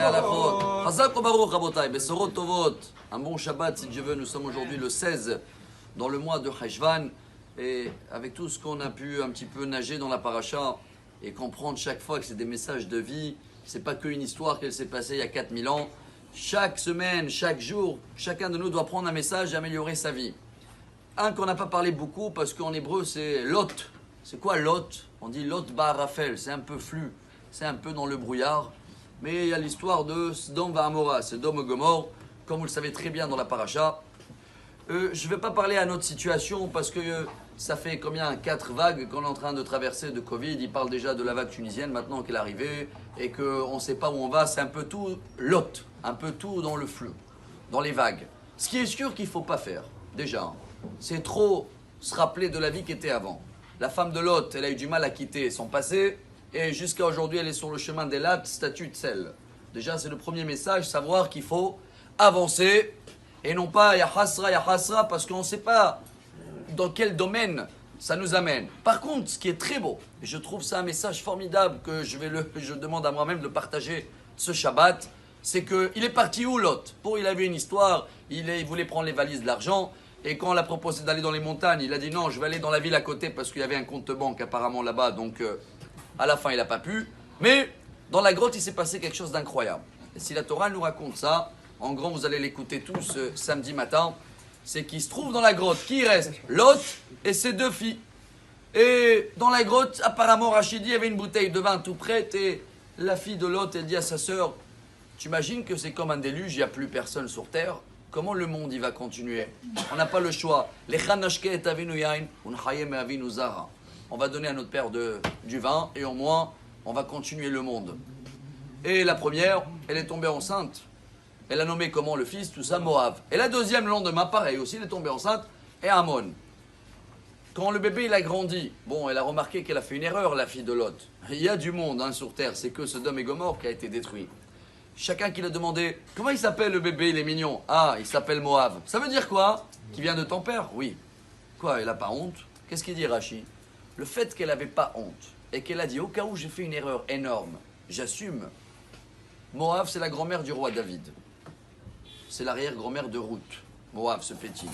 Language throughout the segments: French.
halachot. Chazak ou baruch, rabotai. Besorot tovot. Un bon Shabbat, si Dieu veut. Nous sommes aujourd'hui le 16, dans le mois de Cheshvan. Et avec tout ce qu'on a pu un petit peu nager dans la paracha et comprendre chaque fois que c'est des messages de vie, c'est pas qu'une histoire qu'elle s'est passée il y a 4000 ans. Chaque semaine, chaque jour, chacun de nous doit prendre un message et améliorer sa vie. Un qu'on n'a pas parlé beaucoup parce qu'en hébreu c'est Lot. C'est quoi Lot? On dit Lot bar Raphaël, c'est un peu flou, c'est un peu dans le brouillard. Mais il y a l'histoire de Sdom va Amora, Sodome et Gomorrhe, comme vous le savez très bien dans la paracha. Je ne vais pas parler à notre situation parce que ça fait combien 4 vagues qu'on est en train de traverser de Covid. Il parle déjà de la vague tunisienne maintenant qu'elle est arrivée et qu'on ne sait pas où on va. C'est un peu tout Lot, un peu tout dans le flou, dans les vagues. Ce qui est sûr qu'il ne faut pas faire, déjà, c'est trop se rappeler de la vie qui était avant. La femme de Lot, elle a eu du mal à quitter son passé et jusqu'à aujourd'hui, elle est sur le chemin d'Elat, statut de sel. Déjà, c'est le premier message, savoir qu'il faut avancer et non pas ya hasra, parce qu'on ne sait pas dans quel domaine ça nous amène. Par contre, ce qui est très beau, et je trouve ça un message formidable que je demande à moi-même de partager ce Shabbat, c'est qu'il est parti où Lot? Il avait une histoire, il voulait prendre les valises de l'argent, et quand on l'a proposé d'aller dans les montagnes, il a dit non, je vais aller dans la ville à côté parce qu'il y avait un compte banque apparemment là-bas, donc à la fin il n'a pas pu. Mais dans la grotte, il s'est passé quelque chose d'incroyable. Et si la Torah nous raconte ça, en grand, vous allez l'écouter tous samedi matin, c'est qu'il se trouve dans la grotte. Qui reste? Lot et ses 2 filles. Et dans la grotte, apparemment, Rachid dit, il y avait une bouteille de vin tout prête et la fille de Lot, elle dit à sa sœur, tu imagines que c'est comme un déluge, il n'y a plus personne sur terre. Comment le monde il va continuer? On n'a pas le choix. On va donner à notre père du vin et au moins, on va continuer le monde. Et la première, elle est tombée enceinte. Elle a nommé comment le fils, tout ça, Moab. Et la deuxième, le lendemain, pareil aussi, elle est tombée enceinte, et Ammon. Quand le bébé il a grandi, bon, elle a remarqué qu'elle a fait une erreur, la fille de Lot. Il y a du monde sur terre, c'est que Sodome et Gomorrhe qui a été détruit. Chacun qui l'a demandé, comment il s'appelle le bébé, il est mignon. Ah, il s'appelle Moab. Ça veut dire quoi? Qui vient de ton père? Oui. Quoi, elle n'a pas honte? Qu'est-ce qu'il dit Rachi? Le fait qu'elle n'avait pas honte, et qu'elle a dit, au cas où j'ai fait une erreur énorme, j'assume. Moab, c'est la grand-mère du roi David. C'est l'arrière-grand-mère de Ruth. Moab, ce petit.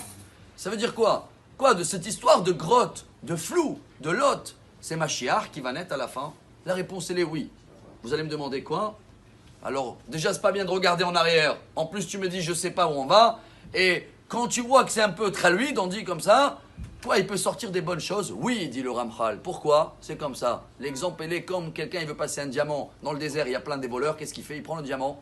Ça veut dire quoi? Quoi, de cette histoire de grotte, de flou, de Lot? C'est Mashiach qui va naître à la fin? La réponse, elle est oui. Vous allez me demander quoi? Alors, déjà, c'est pas bien de regarder en arrière. En plus, tu me dis, je sais pas où on va. Et quand tu vois que c'est un peu traluide, on dit comme ça, quoi, il peut sortir des bonnes choses? Oui, dit le Ramchal. Pourquoi? C'est comme ça. L'exemple, il est comme quelqu'un, il veut passer un diamant dans le désert, il y a plein de voleurs. Qu'est-ce qu'il fait? Il prend le diamant,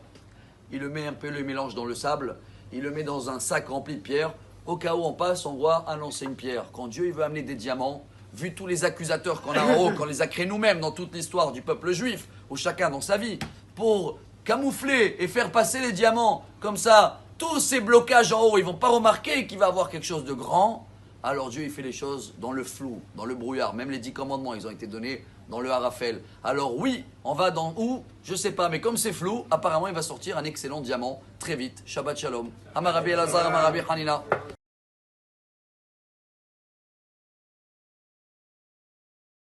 il le met un peu, le mélange dans le sable, il le met dans un sac rempli de pierres. Au cas où on passe, on voit, ah non, c'est une pierre. Quand Dieu il veut amener des diamants, vu tous les accusateurs qu'on a en haut, qu'on les a créés nous-mêmes dans toute l'histoire du peuple juif, ou chacun dans sa vie, pour camoufler et faire passer les diamants, comme ça, tous ces blocages en haut, ils ne vont pas remarquer qu'il va y avoir quelque chose de grand. Alors Dieu, il fait les choses dans le flou, dans le brouillard. Même les 10 commandements, ils ont été donnés dans le Harafel. Alors oui, on va dans où? Je ne sais pas, mais comme c'est flou, apparemment, il va sortir un excellent diamant très vite. Shabbat Shalom. Amarabi Elazar, Amarabi Hanina.